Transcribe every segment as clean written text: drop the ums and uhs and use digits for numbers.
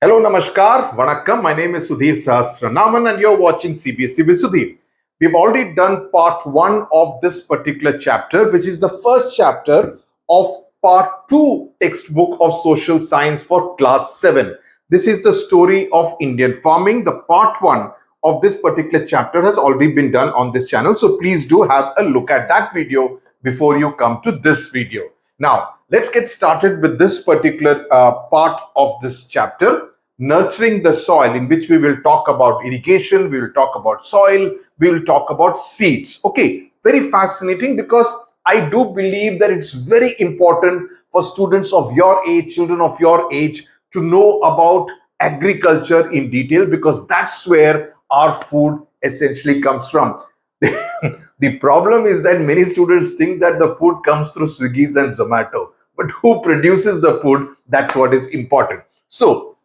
Hello, Namaskar, Vanakkam. My name is Sudhir Sahasranaman and you're watching CBSE with Sudhir. We've already done part 1 of this particular chapter, which is the first chapter of part 2 textbook of social science for class 7. This is the story of Indian farming. The part 1 of this particular chapter has already been done on this channel. So please do have a look at that video before you come to this video. Now, let's get started with this particular part of this chapter, nurturing the soil, in which we will talk about irrigation, we will talk about soil, we will talk about seeds. Okay, very fascinating, because I do believe that it's very important for students of your age, children of your age, to know about agriculture in detail, because that's where our food essentially comes from. The problem is that many students think that the food comes through Swiggy's and Zomato, but who produces the food? That's what is important. So,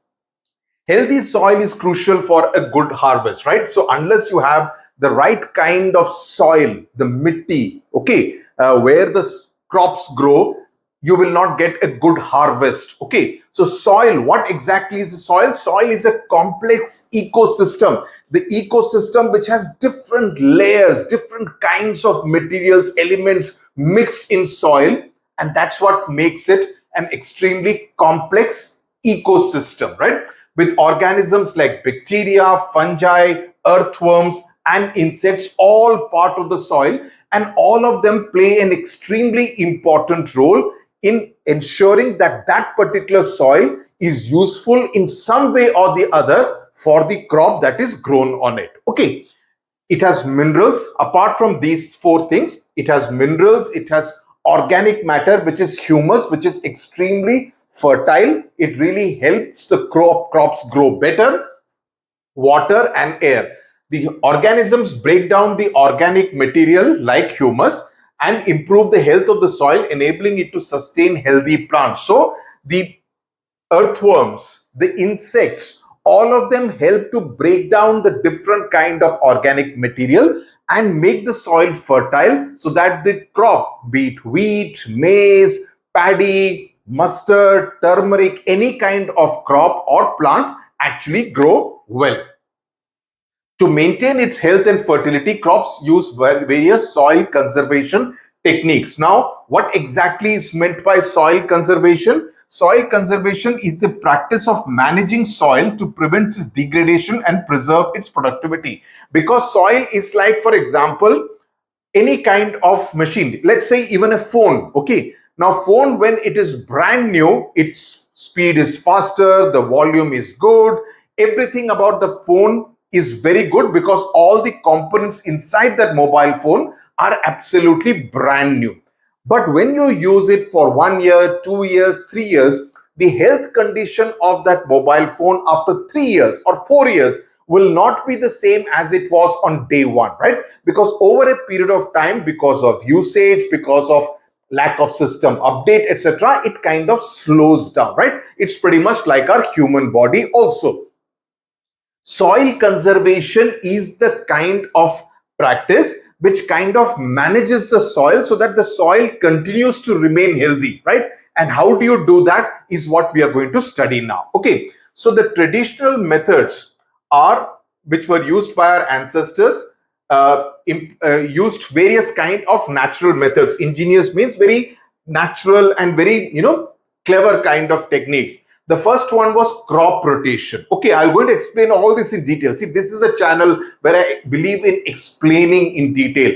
healthy soil is crucial for a good harvest, right? So, unless you have the right kind of soil, the mitti, okay, where the crops grow, you will not get a good harvest. Okay, so soil, what exactly is the soil? Soil is a complex ecosystem, the ecosystem which has different layers, different kinds of materials, elements mixed in soil, and that's what makes it an extremely complex ecosystem, right? With organisms like bacteria, fungi, earthworms, and insects all part of the soil, and all of them play an extremely important role in ensuring that that particular soil is useful in some way or the other for the crop that is grown on it. Okay, it has minerals. Apart from these four things, it has minerals, it has organic matter, which is humus, which is extremely fertile. It really helps the crops grow better. Water and air, the organisms break down the organic material like humus and improve the health of the soil, enabling it to sustain healthy plants. So the earthworms, the insects, all of them help to break down the different kind of organic material and make the soil fertile, so that the crop, be it wheat, maize, paddy, mustard, turmeric, any kind of crop or plant, actually grow well. To maintain its health and fertility, crops use various soil conservation techniques. Now, what exactly is meant by soil conservation? Soil conservation is the practice of managing soil to prevent its degradation and preserve its productivity. Because soil is like, for example, any kind of machine. Let's say even a phone. Okay, now phone, when it is brand new, its speed is faster, the volume is good, everything about the phone is very good, because all the components inside that mobile phone are absolutely brand new. But when you use it for 1 year, 2 years, 3 years, the health condition of that mobile phone after 3 years or 4 years will not be the same as it was on day one, right? Because over a period of time, because of usage, because of lack of system update, etc., it kind of slows down, right? It's pretty much like our human body also. Soil conservation is the kind of practice which kind of manages the soil so that the soil continues to remain healthy, right? And how do you do that is what we are going to study now. Okay, so the traditional methods are, which were used by our ancestors, used various kind of natural methods. Ingenious means very natural and very, clever kind of techniques. The first one was crop rotation. Okay, I'm going to explain all this in detail. See, this is a channel where I believe in explaining in detail.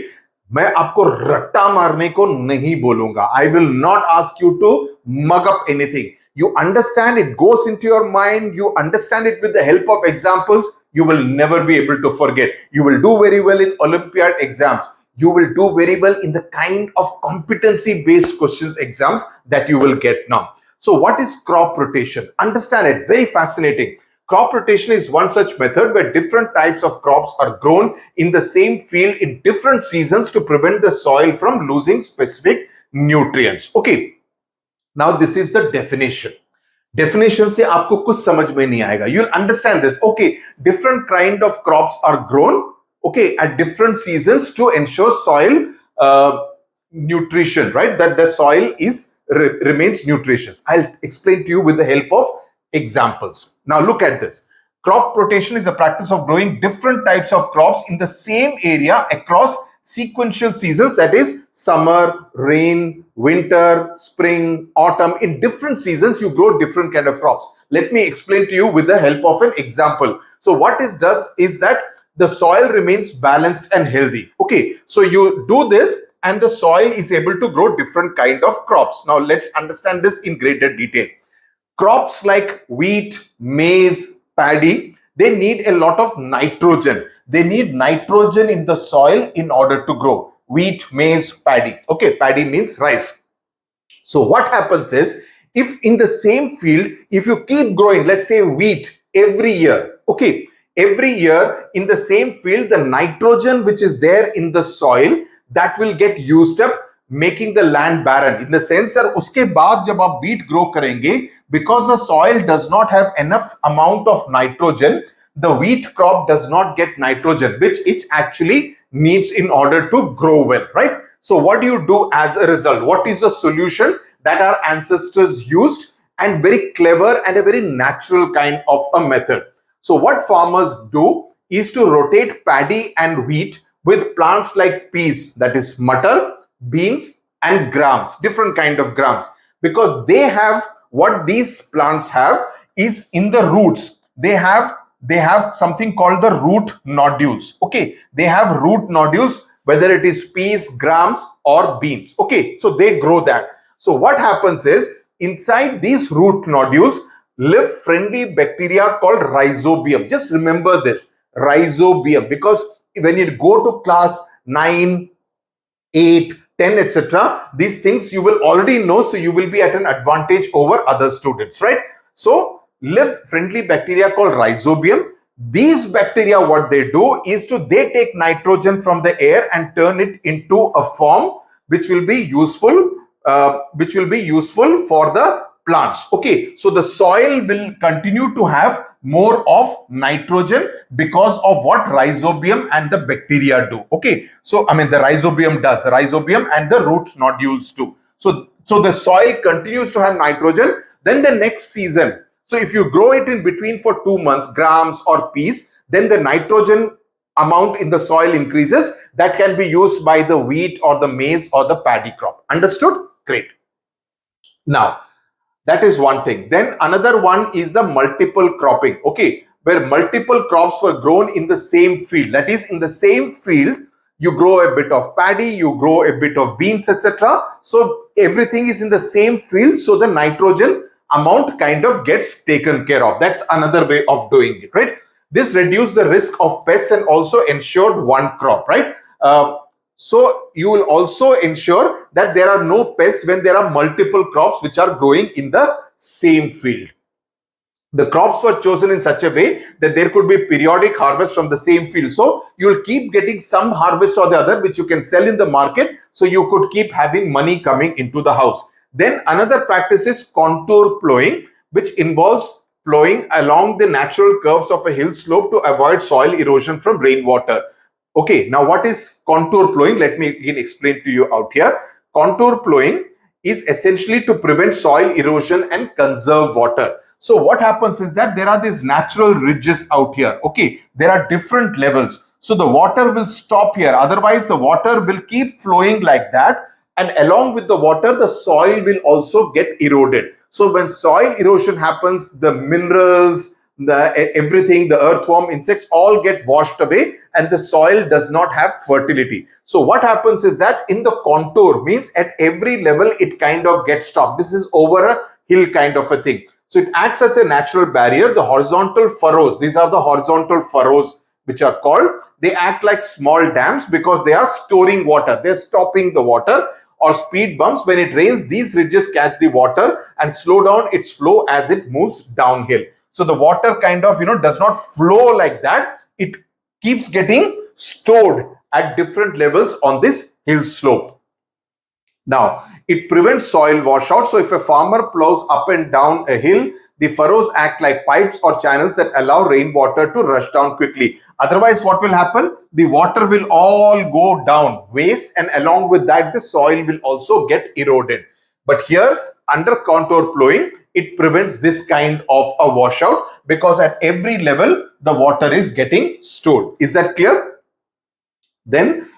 मैं आपको रट्टा मारने को नहीं बोलूंगा. I will not ask you to mug up anything. You understand, it goes into your mind, you understand it with the help of examples, you will never be able to forget. You will do very well in Olympiad exams. You will do very well in the kind of competency-based questions exams that you will get now. So what is crop rotation? Understand it, very fascinating. Crop rotation is one such method where different types of crops are grown in the same field in different seasons to prevent the soil from losing specific nutrients. Okay, now this is the definition. Definition से आपको कुछ समझ में नहीं आएगा. You'll understand this. Okay, different kind of crops are grown, okay, at different seasons to ensure soil nutrition, right? That the soil is remains nutritious. I'll explain to you with the help of examples. Now look at this. Crop rotation is the practice of growing different types of crops in the same area across sequential seasons, that is summer, rain, winter, spring, autumn. In different seasons you grow different kind of crops. Let me explain to you with the help of an example. So what it does is that the soil remains balanced and healthy. Okay, so you do this and the soil is able to grow different kind of crops. Now let's understand this in greater detail. Crops like wheat, maize, paddy, they need a lot of nitrogen. They need nitrogen in the soil in order to grow. Wheat, maize, paddy. Okay, paddy means rice. So what happens is, if in the same field, if you keep growing, let's say wheat every year, okay, every year in the same field, the nitrogen which is there in the soil, that will get used up, making the land barren. In the sense that uske baad jab aap wheat grow karenge, because the soil does not have enough amount of nitrogen, the wheat crop does not get nitrogen, which it actually needs in order to grow well, right? So what do you do as a result? What is the solution that our ancestors used, and very clever and a very natural kind of a method? So what farmers do is to rotate paddy and wheat with plants like peas, that is mutton, beans and grams, different kind of grams, because they have, what these plants have is in the roots, they have something called the root nodules. Okay, they have root nodules, whether it is peas, grams or beans. Okay, so they grow that. So what happens is, inside these root nodules live friendly bacteria called rhizobium. Just remember this, rhizobium, because when you go to class 9, 8, 10, etc., these things you will already know, so you will be at an advantage over other students, right? So live friendly bacteria called rhizobium. These bacteria, what they do is they take nitrogen from the air and turn it into a form which will be useful for the plants. Okay, so the soil will continue to have more of nitrogen because of what rhizobium and the bacteria do. Okay, so I mean the rhizobium and the root nodules do. So the soil continues to have nitrogen. Then the next season, so if you grow it in between for 2 months, grams or peas, then the nitrogen amount in the soil increases. That can be used by the wheat or the maize or the paddy crop. Understood? Great. Now that is one thing. Then another one is the multiple cropping. Okay, where multiple crops were grown in the same field. That is, in the same field you grow a bit of paddy, you grow a bit of beans, etc. So everything is in the same field, so the nitrogen amount kind of gets taken care of. That's another way of doing it, right? This reduces the risk of pests and also ensured one crop, right? So you will also ensure that there are no pests when there are multiple crops which are growing in the same field. The crops were chosen in such a way that there could be periodic harvest from the same field. So you will keep getting some harvest or the other which you can sell in the market. So you could keep having money coming into the house. Then another practice is contour plowing, which involves plowing along the natural curves of a hill slope to avoid soil erosion from rainwater. Okay, now what is contour plowing? Let me again explain to you out here. Contour plowing is essentially to prevent soil erosion and conserve water. So what happens is that there are these natural ridges out here. Okay, there are different levels. So the water will stop here. Otherwise, the water will keep flowing like that. And along with the water, the soil will also get eroded. So when soil erosion happens, the minerals, everything, the earthworm, insects all get washed away and the soil does not have fertility. So what happens is that in the contour, means at every level it kind of gets stopped. This is over a hill kind of a thing. So it acts as a natural barrier. The horizontal furrows, these are the horizontal furrows which are called, they act like small dams because they are storing water. They're stopping the water. Or speed bumps, when it rains, these ridges catch the water and slow down its flow as it moves downhill. So the water kind of, does not flow like that. It keeps getting stored at different levels on this hill slope. Now, it prevents soil washout. So if a farmer plows up and down a hill, the furrows act like pipes or channels that allow rainwater to rush down quickly. Otherwise, what will happen? The water will all go down, waste, and along with that, the soil will also get eroded. But here, under contour plowing, it prevents this kind of a washout, because at every level the water is getting stored. Is that clear? Then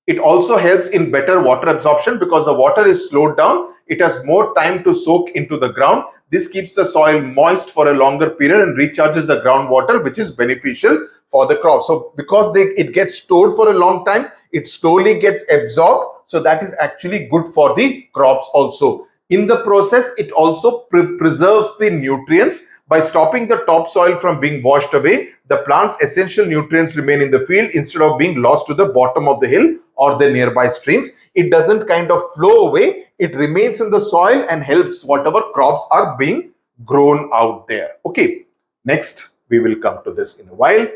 it also helps in better water absorption, because the water is slowed down. It has more time to soak into the ground. This keeps the soil moist for a longer period and recharges the groundwater, which is beneficial for the crop. So because it gets stored for a long time, it slowly gets absorbed. So that is actually good for the crops also. In the process, it also preserves the nutrients. By stopping the topsoil from being washed away, the plant's essential nutrients remain in the field instead of being lost to the bottom of the hill or the nearby streams. It doesn't kind of flow away. It remains in the soil and helps whatever crops are being grown out there. Okay, next we will come to this in a while.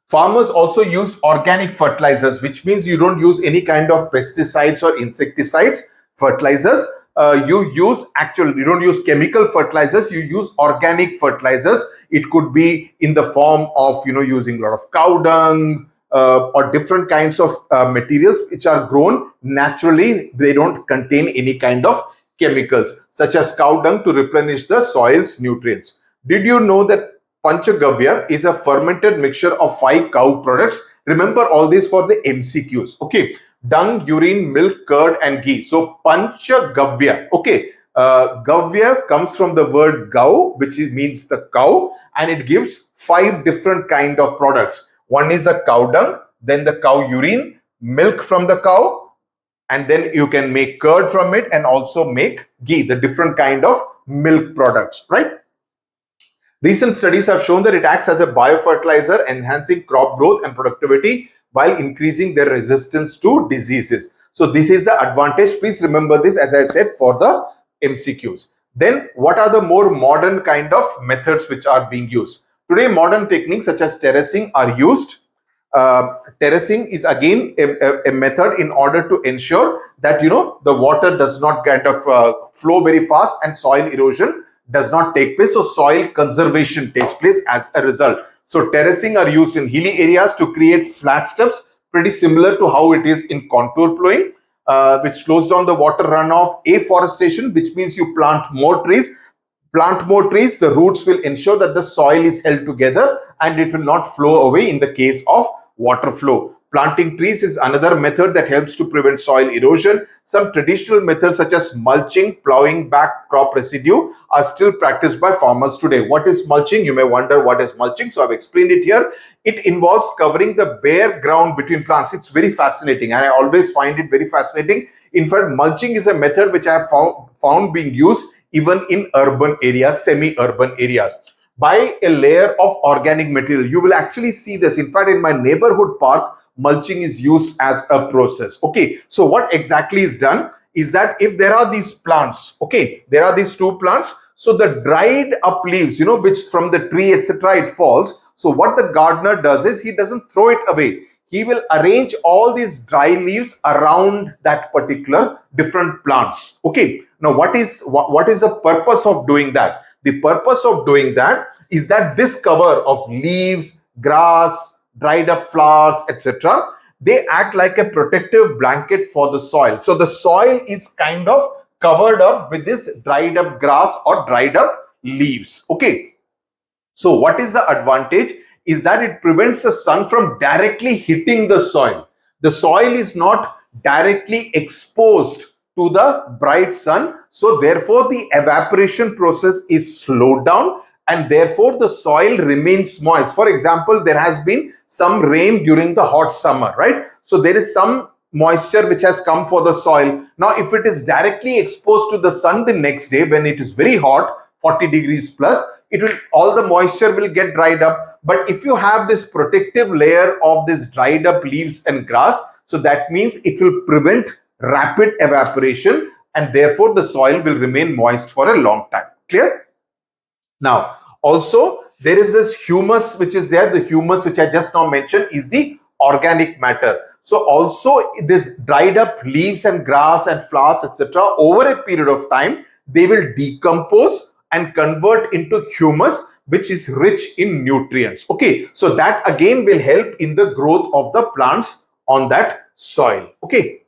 Farmers also used organic fertilizers, which means you don't use any kind of pesticides or insecticides, fertilizers. You don't use chemical fertilizers, you use organic fertilizers. It could be in the form of, using a lot of cow dung, or different kinds of materials which are grown naturally. They don't contain any kind of chemicals, such as cow dung, to replenish the soil's nutrients. Did you know that Panchagavya is a fermented mixture of 5 cow products? Remember all these for the MCQs. Okay, dung, urine, milk, curd, and ghee. So Panchagavya. Okay, Gavya comes from the word gau, which means the cow, and it gives 5 different kind of products. One is the cow dung, then the cow urine, milk from the cow, and then you can make curd from it and also make ghee, the different kind of milk products, right? Recent studies have shown that it acts as a biofertilizer, enhancing crop growth and productivity while increasing their resistance to diseases. So this is the advantage. Please remember this, as I said, for the MCQs. Then what are the more modern kind of methods which are being used? Today, modern techniques such as terracing are used. Terracing is again a method in order to ensure that the water does not kind of flow very fast and soil erosion does not take place. So soil conservation takes place as a result. So terracing are used in hilly areas to create flat steps, pretty similar to how it is in contour plowing, which slows down the water runoff. Afforestation, which means you plant more trees. Plant more trees, the roots will ensure that the soil is held together and it will not flow away in the case of water flow. Planting trees is another method that helps to prevent soil erosion. Some traditional methods such as mulching, plowing back crop residue are still practiced by farmers today. What is mulching? You may wonder what is mulching. So I've explained it here. It involves covering the bare ground between plants. It's very fascinating, and I always find it very fascinating. In fact, mulching is a method which I have found being used even in urban areas, semi-urban areas. By a layer of organic material. You will actually see this. In fact, in my neighborhood park, mulching is used as a process. Okay, so what exactly is done is that if there are these plants, okay, there are these 2 plants, so the dried up leaves, which from the tree, etc., it falls. So what the gardener does is he doesn't throw it away. He will arrange all these dry leaves around that particular different plants. Okay, now what is the purpose of doing that? The purpose of doing that is that this cover of leaves, grass, dried up flowers, etc., they act like a protective blanket for the soil. So the soil is kind of covered up with this dried up grass or dried up leaves. Okay. So what is the advantage? Is that it prevents the sun from directly hitting the soil. The soil is not directly exposed to the bright sun. So therefore the evaporation process is slowed down and therefore the soil remains moist. For example, there has been some rain during the hot summer, right? So there is some moisture which has come for the soil. Now, if it is directly exposed to the sun the next day when it is very hot, 40 degrees plus, all the moisture will get dried up. But if you have this protective layer of this dried up leaves and grass, so that means it will prevent rapid evaporation and therefore the soil will remain moist for a long time. Clear? Now, also there is this humus which is there. The humus which I just now mentioned is the organic matter. So also this dried up leaves and grass and flowers, etc., over a period of time, they will decompose and convert into humus, which is rich in nutrients. Okay, so that again will help in the growth of the plants on that soil. Okay.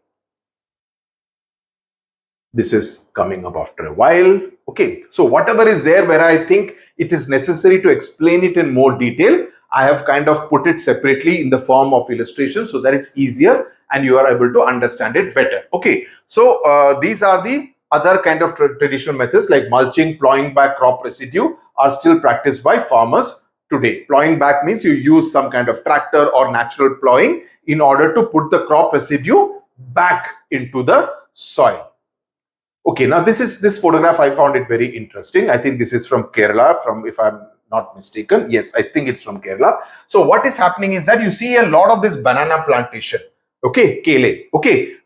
This is coming up after a while. Okay, so whatever is there where I think it is necessary to explain it in more detail, I have kind of put it separately in the form of illustration so that it's easier and you are able to understand it better. Okay, so these are the other kind of traditional methods like mulching, plowing back crop residue are still practiced by farmers today. Plowing back means you use some kind of tractor or natural plowing in order to put the crop residue back into the soil. Okay, now this photograph, I found it very interesting. I think this is from Kerala, from, if I'm not mistaken. Yes, I think it's from Kerala. So what is happening is that you see a lot of this banana plantation. Okay, kale. Okay,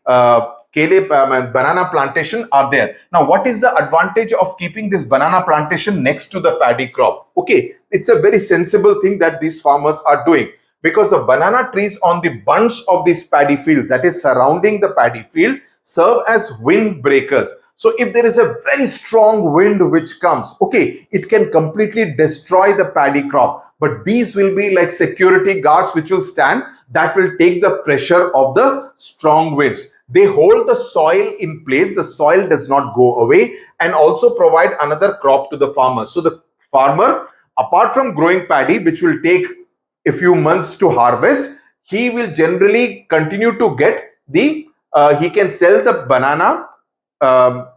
kale and banana plantation are there. Now, what is the advantage of keeping this banana plantation next to the paddy crop? Okay, it's a very sensible thing that these farmers are doing, because the banana trees on the bunch of these paddy fields, that is surrounding the paddy field, serve as wind breakers. So if there is a very strong wind which comes, okay, it can completely destroy the paddy crop. But these will be like security guards which will stand, that will take the pressure of the strong winds. They hold the soil in place, the soil does not go away, and also provide another crop to the farmer. So the farmer, apart from growing paddy, which will take a few months to harvest, he will generally continue to get the, he can sell the banana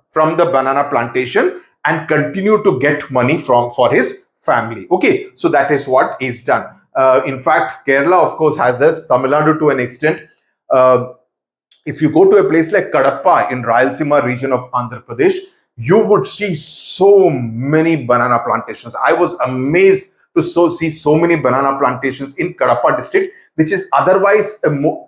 from the banana plantation and continue to get money for his family. Okay, so that is what is done. In fact, Kerala, of course, has this, Tamil Nadu to an extent. If you go to a place like Kadapa in Rayalaseema region of Andhra Pradesh, you would see so many banana plantations. I was amazed to see so many banana plantations in Kadapa district, which is otherwise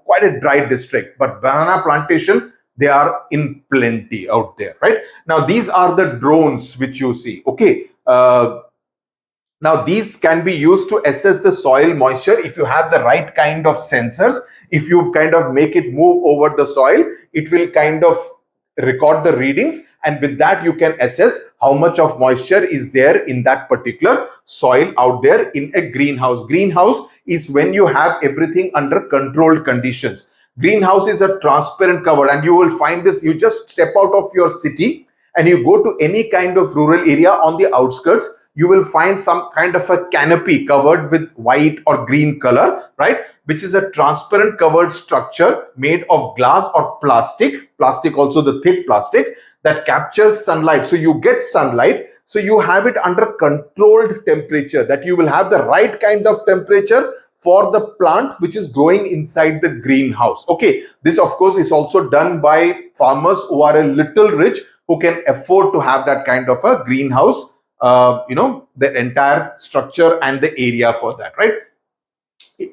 quite a dry district. But banana plantation, they are in plenty out there, right? Now, these are the drones which you see. Okay. Now, these can be used to assess the soil moisture if you have the right kind of sensors. If you kind of make it move over the soil, it will kind of record the readings, and with that you can assess how much of moisture is there in that particular soil out there in a greenhouse. Greenhouse is when you have everything under controlled conditions. Greenhouse is a transparent cover, and you will find this, you just step out of your city and you go to any kind of rural area on the outskirts, you will find some kind of a canopy covered with white or green color, right? Which is a transparent covered structure made of glass or plastic also the thick plastic that captures sunlight. So you get sunlight, so you have it under controlled temperature, that you will have the right kind of temperature for the plant which is growing inside the greenhouse. Okay, this of course is also done by farmers who are a little rich, who can afford to have that kind of a greenhouse, the entire structure and the area for that, right?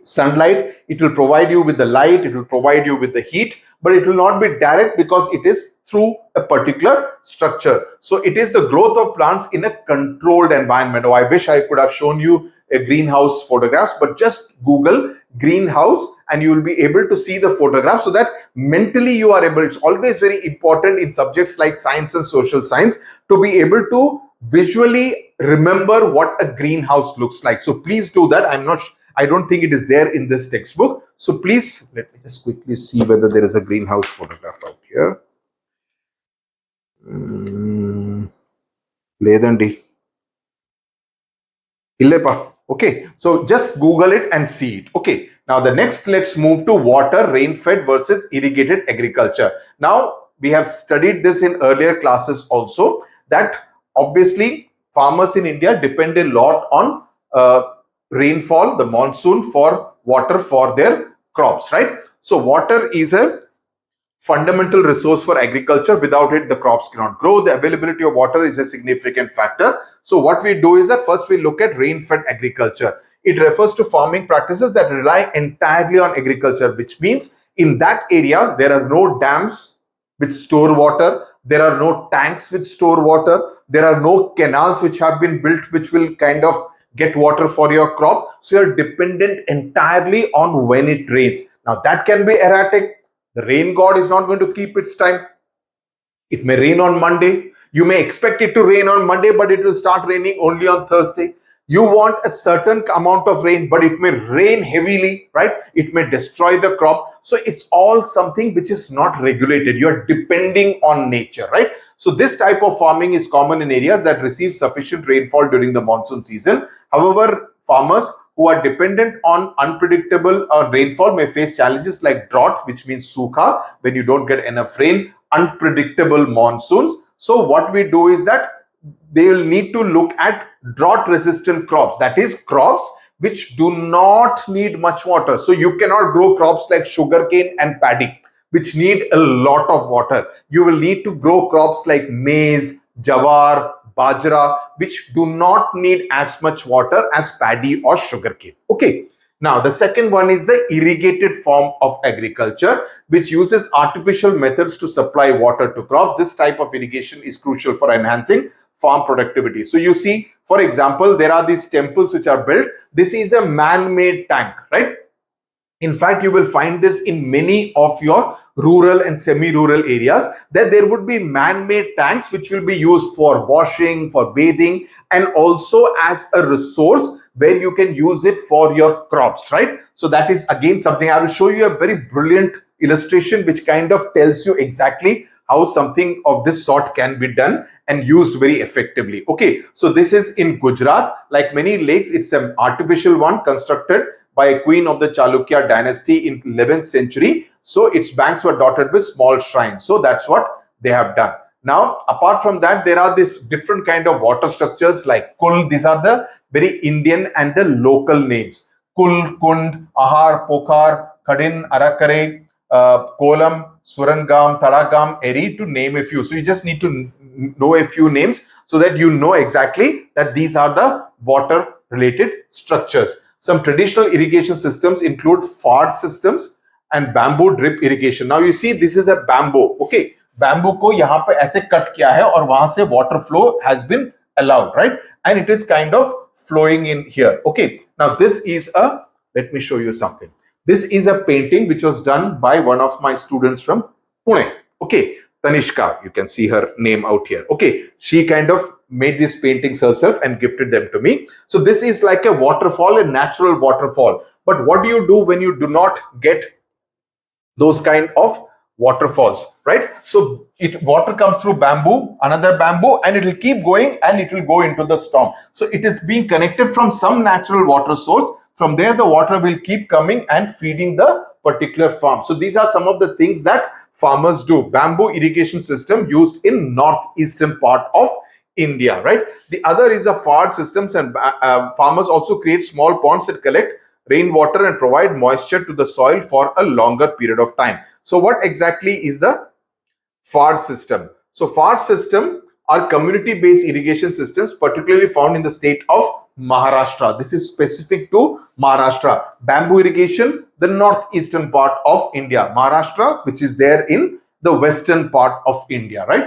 Sunlight, it will provide you with the light, it will provide you with the heat, but it will not be direct because it is through a particular structure. So it is the growth of plants in a controlled environment. Oh, I wish I could have shown you a greenhouse photographs, but just Google greenhouse and you will be able to see the photograph, so that mentally you are able. It's always very important in subjects like science and social science to be able to visually remember what a greenhouse looks like. So please do that. I don't think it is there in this textbook. So please, let me just quickly see whether there is a greenhouse photograph out here. Ledandi. Illepa. Okay, so just Google it and see it. Okay, now the next, let's move to water, rain-fed versus irrigated agriculture. Now, we have studied this in earlier classes also, that obviously farmers in India depend a lot on rainfall, the monsoon, for water for their crops, right? So water is a fundamental resource for agriculture. Without it, the crops cannot grow. The availability of water is a significant factor. So what we do is that first we look at rain-fed agriculture. It refers to farming practices that rely entirely on agriculture, which means in that area, there are no dams which store water. There are no tanks which store water. There are no canals which have been built which will kind of get water for your crop. So you're dependent entirely on when it rains. Now that can be erratic. The rain god is not going to keep its time. It may rain on Monday. You may expect it to rain on Monday, but it will start raining only on Thursday. You want a certain amount of rain, but it may rain heavily, right? It may destroy the crop. So it's all something which is not regulated. You're depending on nature, right? So this type of farming is common in areas that receive sufficient rainfall during the monsoon season. However, farmers who are dependent on unpredictable rainfall may face challenges like drought, which means sukha, when you don't get enough rain, unpredictable monsoons. So what we do is that they will need to look at drought resistant crops, that is crops which do not need much water. So you cannot grow crops like sugarcane and paddy which need a lot of water. You will need to grow crops like maize, jawar, bajra, which do not need as much water as paddy or sugarcane. Okay. Now, the second one is the irrigated form of agriculture, which uses artificial methods to supply water to crops. This type of irrigation is crucial for enhancing farm productivity. So you see, for example, there are these temples which are built. This is a man-made tank, right? In fact, you will find this in many of your rural and semi-rural areas, that there would be man-made tanks which will be used for washing, for bathing, and also as a resource where you can use it for your crops, right? So that is again something. I will show you a very brilliant illustration which kind of tells you exactly how something of this sort can be done and used very effectively. Okay, so this is in Gujarat. Like many lakes, it's an artificial one constructed by a queen of the Chalukya dynasty in 11th century. So its banks were dotted with small shrines. So that's what they have done. Now, apart from that, there are these different kind of water structures like Kul. These are the very Indian and the local names. Kul, Kund, Ahar, Pokhar, Kadin, Arakare, Kolam, Surangam, Taragam, Eri, to name a few. So you just need to know a few names so that you know exactly that these are the water related structures. Some traditional irrigation systems include fard systems and bamboo drip irrigation. Now you see this is a bamboo. Okay, bamboo को यहाँ पे ऐसे cut किया है और वहां से water flow has been allowed, right? And it is kind of flowing in here. Okay, now this is a, let me show you something. This is a painting which was done by one of my students from Pune. Okay, Tanishka, you can see her name out here. Okay, she kind of made these paintings herself and gifted them to me. So this is like a waterfall, a natural waterfall. But what do you do when you do not get those kind of waterfalls, right? So water comes through bamboo, another bamboo, and it will keep going and it will go into the storm. So it is being connected from some natural water source. From there, the water will keep coming and feeding the particular farm. So these are some of the things that farmers do. Bamboo irrigation system used in northeastern part of India, right? The other is a fard systems, and farmers also create small ponds that collect rainwater and provide moisture to the soil for a longer period of time. So what exactly is the fard system? So fard system are community-based irrigation systems, particularly found in the state of Maharashtra. This is specific to Maharashtra. Bamboo irrigation, the northeastern part of India. Maharashtra, which is there in the western part of India, right?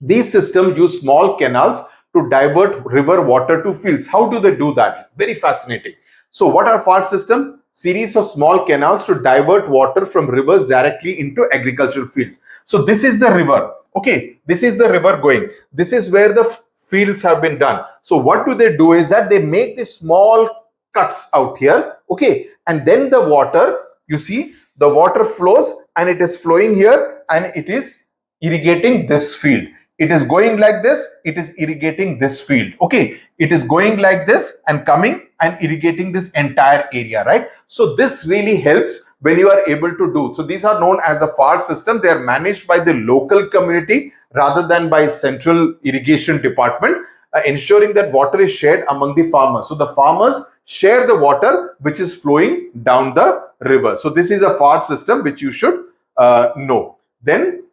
These systems use small canals to divert river water to fields. How do they do that? Very fascinating. So what are fard system? Series of small canals to divert water from rivers directly into agricultural fields. So this is the river. Okay, this is the river going. This is where the fields have been done. So what do they do is that they make these small cuts out here. Okay, and then the water, you see, the water flows and it is flowing here and it is irrigating this field. It is going like this, it is irrigating this field. Okay, it is going like this and coming and irrigating this entire area, right? So this really helps when you are able to do. So these are known as the fard system. They are managed by the local community rather than by central irrigation department, ensuring that water is shared among the farmers. So the farmers share the water which is flowing down the river. So this is a fard system which you should know. Then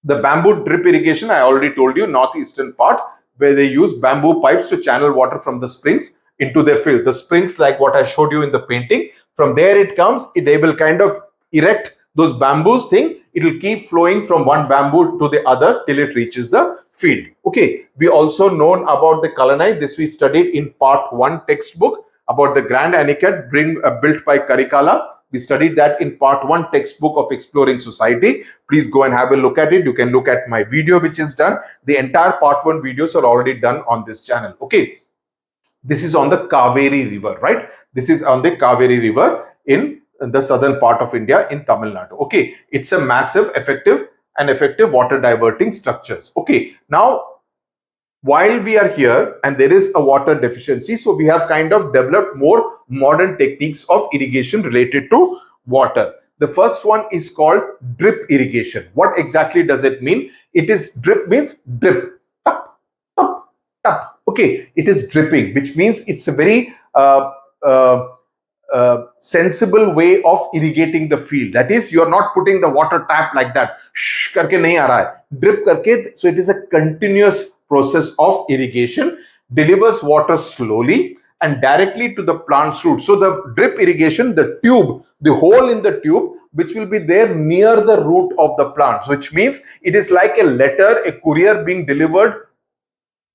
the bamboo drip irrigation, I already told you, northeastern part, where they use bamboo pipes to channel water from the springs into their field. The springs, like what I showed you in the painting, from there it comes, they will kind of erect those bamboos thing. It will keep flowing from one bamboo to the other till it reaches the field. Okay, we also known about the Kalanai. This we studied in part 1 textbook about the Grand Anicut built by Karikala. We studied that in part 1 textbook of Exploring Society. Please go and have a look at it. You can look at my video which is done. The entire part 1 videos are already done on this channel. Okay. This is on the Kaveri River, right? This is on the Kaveri River in the southern part of India in Tamil Nadu. Okay, it's a massive, effective water diverting structures. Okay, now while we are here and there is a water deficiency, so we have kind of developed more modern techniques of irrigation related to water. The first one is called drip irrigation. What exactly does it mean? It is drip means drip, tap, tap, tap. Okay, it is dripping, which means it's a very sensible way of irrigating the field. That is, you are not putting the water tap like that. Shh, karke nahi aa raha hai. Drip karke. So it is a continuous process of irrigation, delivers water slowly and directly to the plant's root. So the drip irrigation, the tube, the hole in the tube, which will be there near the root of the plant, which means it is like a letter, a courier being delivered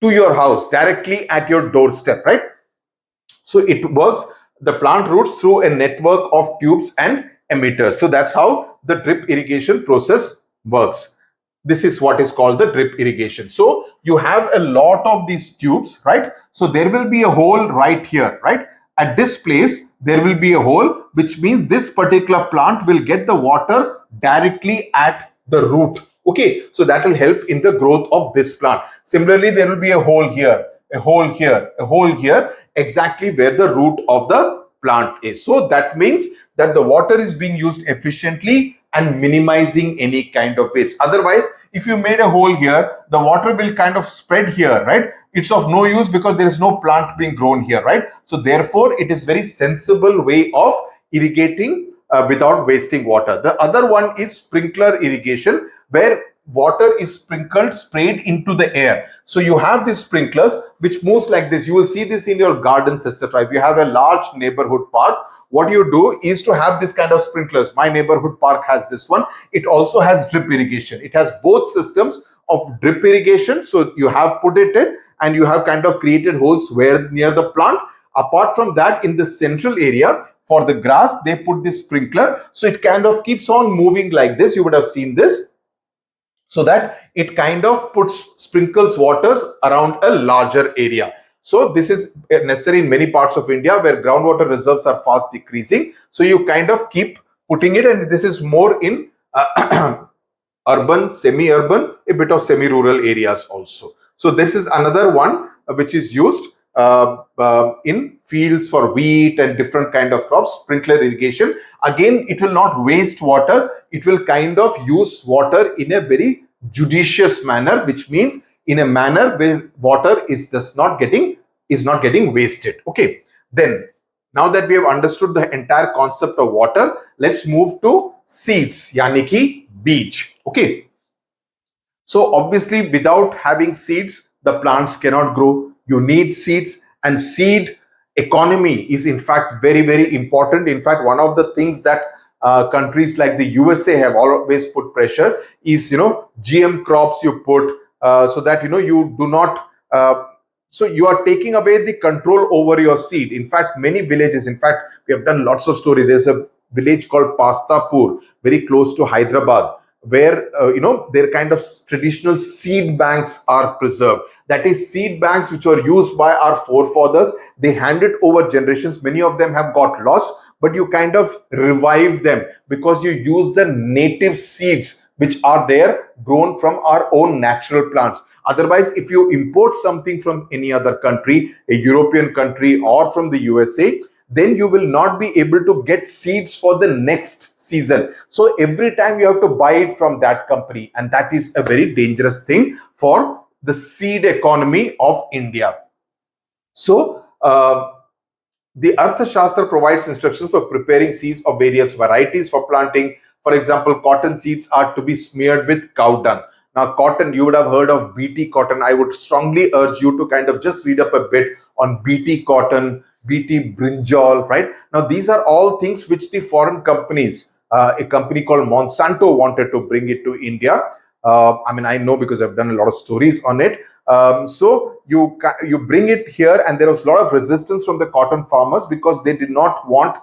to your house directly at your doorstep, right? So it works the plant roots through a network of tubes and emitters. So that's how the drip irrigation process works. This is what is called the drip irrigation. So you have a lot of these tubes, right? So there will be a hole right here, right? At this place, there will be a hole, which means this particular plant will get the water directly at the root. Okay, so that will help in the growth of this plant. Similarly, there will be a hole here, a hole here, a hole here, exactly where the root of the plant is. So that means that the water is being used efficiently and minimizing any kind of waste. Otherwise, if you made a hole here, the water will kind of spread here, right? It's of no use because there is no plant being grown here, right? So therefore, it is very sensible way of irrigating without wasting water. The other one is sprinkler irrigation, where water is sprinkled, sprayed into the air. So you have these sprinklers which moves like this. You will see this in your gardens, etc. If you have a large neighborhood park, what you do is to have this kind of sprinklers. My neighborhood park has this one. It also has drip irrigation. It has both systems of drip irrigation. So you have put it in and you have kind of created holes where near the plant. Apart from that, in the central area for the grass, they put this sprinkler. So it kind of keeps on moving like this. You would have seen this. So that it kind of sprinkles waters around a larger area. So this is necessary in many parts of India where groundwater reserves are fast decreasing. So you kind of keep putting it, and this is more in urban, semi-urban, a bit of semi-rural areas also. So this is another one which is used in fields for wheat and different kind of crops. Sprinkler irrigation, again, it will not waste water. It will kind of use water in a very judicious manner, which means in a manner where water is not getting wasted. Okay, then now that we have understood the entire concept of water, let's move to seeds, yani ki beej. Okay, so obviously without having seeds, the plants cannot grow. You need seeds, and seed economy is in fact very, very important. In fact, one of the things that countries like the USA have always put pressure is, GM crops you put so that, you do not, so you are taking away the control over your seed. In fact, many villages, in fact, we have done lots of stories. There's a village called Pastapur, very close to Hyderabad, where, their kind of traditional seed banks are preserved. That is, seed banks which were used by our forefathers. They handed over generations. Many of them have got lost, but you kind of revive them because you use the native seeds which are there grown from our own natural plants. Otherwise, if you import something from any other country, a European country or from the USA, then you will not be able to get seeds for the next season. So every time you have to buy it from that company, and that is a very dangerous thing for the seed economy of India. So the Arthashastra provides instructions for preparing seeds of various varieties for planting. For example, cotton seeds are to be smeared with cow dung. Now, cotton, you would have heard of BT cotton. I would strongly urge you to kind of just read up a bit on BT cotton, BT brinjal, right? Now, these are all things which the foreign companies, a company called Monsanto wanted to bring it to India. I know because I've done a lot of stories on it. So you bring it here, and there was a lot of resistance from the cotton farmers because they did not want,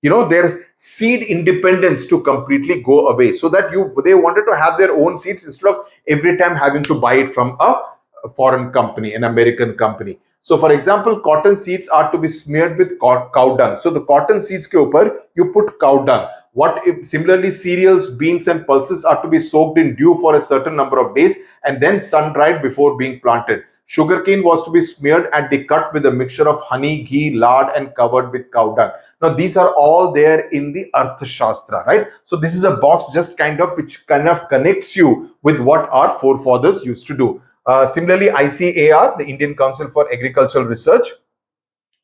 their seed independence to completely go away. So that they wanted to have their own seeds instead of every time having to buy it from a foreign company, an American company. So for example, cotton seeds are to be smeared with cow dung. So the cotton seeds ke upar you put cow dung. What if, similarly, cereals, beans and pulses are to be soaked in dew for a certain number of days and then sun dried before being planted. Sugarcane was to be smeared at the cut with a mixture of honey, ghee, lard and covered with cow dung. Now these are all there in the Arthashastra, right? So this is a box just kind of which kind of connects you with what our forefathers used to do. Similarly, ICAR, the Indian Council for Agricultural Research,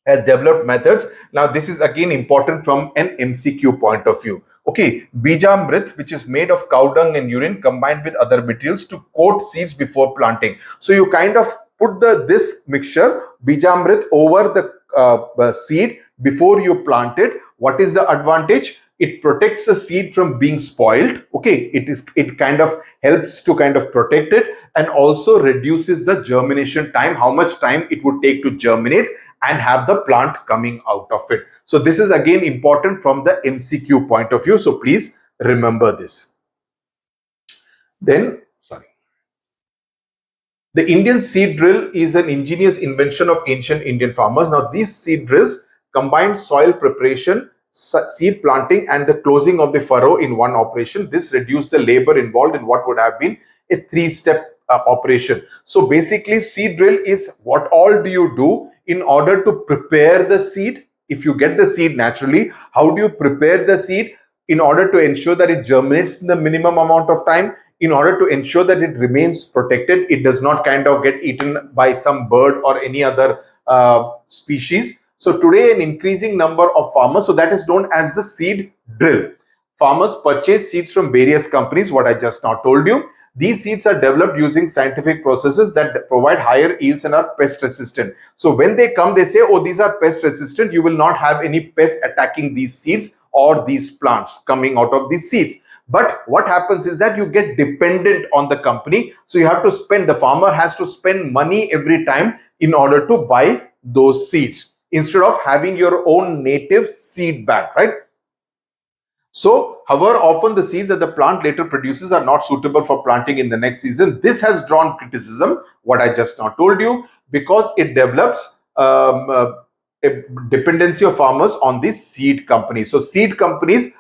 has developed methods. Now this is again important from an MCQ point of view. Okay, Bijamrit, which is made of cow dung and urine combined with other materials to coat seeds before planting. So you kind of put this mixture Bijamrit over the seed before you plant it. What is the advantage? It protects the seed from being spoiled. Okay, it kind of helps to kind of protect it and also reduces the germination time, how much time it would take to germinate and have the plant coming out of it. So this is again important from the MCQ point of view. So please remember this. Then, the Indian seed drill is an ingenious invention of ancient Indian farmers. Now these seed drills combine soil preparation, seed planting and the closing of the furrow in one operation. This reduced the labor involved in what would have been a three-step operation. So basically, seed drill is what all do you do in order to prepare the seed. If you get the seed naturally, how do you prepare the seed in order to ensure that it germinates in the minimum amount of time, in order to ensure that it remains protected, it does not kind of get eaten by some bird or any other species. So today an increasing number of farmers, so that is known as the seed drill. Farmers purchase seeds from various companies, what I just now told you. These seeds are developed using scientific processes that provide higher yields and are pest resistant. So when they come, they say, oh, these are pest resistant. You will not have any pests attacking these seeds or these plants coming out of these seeds. But what happens is that you get dependent on the company. So you have to spend, the farmer has to spend money every time in order to buy those seeds instead of having your own native seed bank, right? So, however, often the seeds that the plant later produces are not suitable for planting in the next season. This has drawn criticism, what I just now told you, because it develops a dependency of farmers on these seed companies. So, seed companies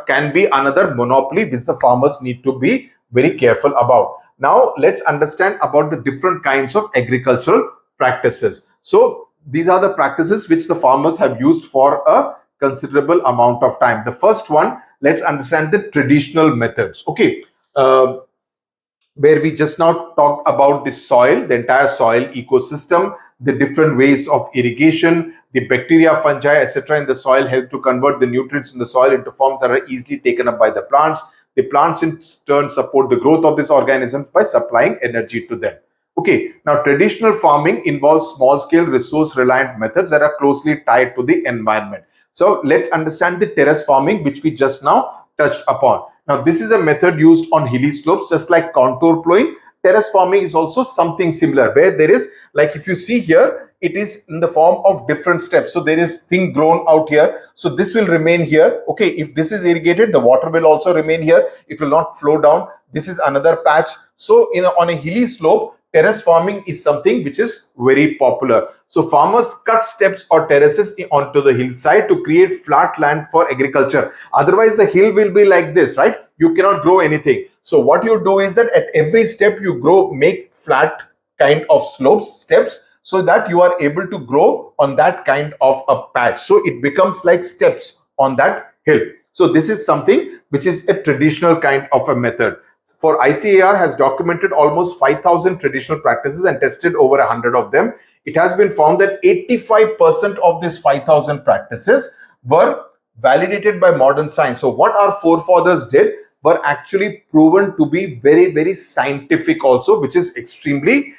can be another monopoly which the farmers need to be very careful about. Now, let's understand about the different kinds of agricultural practices. So, these are the practices which the farmers have used for a considerable amount of time. The first one, let's understand the traditional methods. Okay, where we just now talked about the soil, the entire soil ecosystem, the different ways of irrigation, the bacteria, fungi, etc. in the soil help to convert the nutrients in the soil into forms that are easily taken up by the plants. The plants in turn support the growth of these organisms by supplying energy to them. Okay, now traditional farming involves small-scale resource-reliant methods that are closely tied to the environment. So let's understand the terrace farming, which we just now touched upon. Now this is a method used on hilly slopes, just like contour plowing. Terrace farming is also something similar, where there is, like if you see here, it is in the form of different steps. So there is thing grown out here. So this will remain here. Okay, if this is irrigated, the water will also remain here. It will not flow down. This is another patch. So on a hilly slope, terrace farming is something which is very popular. So farmers cut steps or terraces onto the hillside to create flat land for agriculture. Otherwise, the hill will be like this, right? You cannot grow anything. So what you do is that at every step you make flat kind of slopes, steps, so that you are able to grow on that kind of a patch. So it becomes like steps on that hill. So this is something which is a traditional kind of a method. For ICAR has documented almost 5,000 traditional practices and tested over 100 of them. It has been found that 85% of these 5,000 practices were validated by modern science. So what our forefathers did were actually proven to be very, very scientific also, which is extremely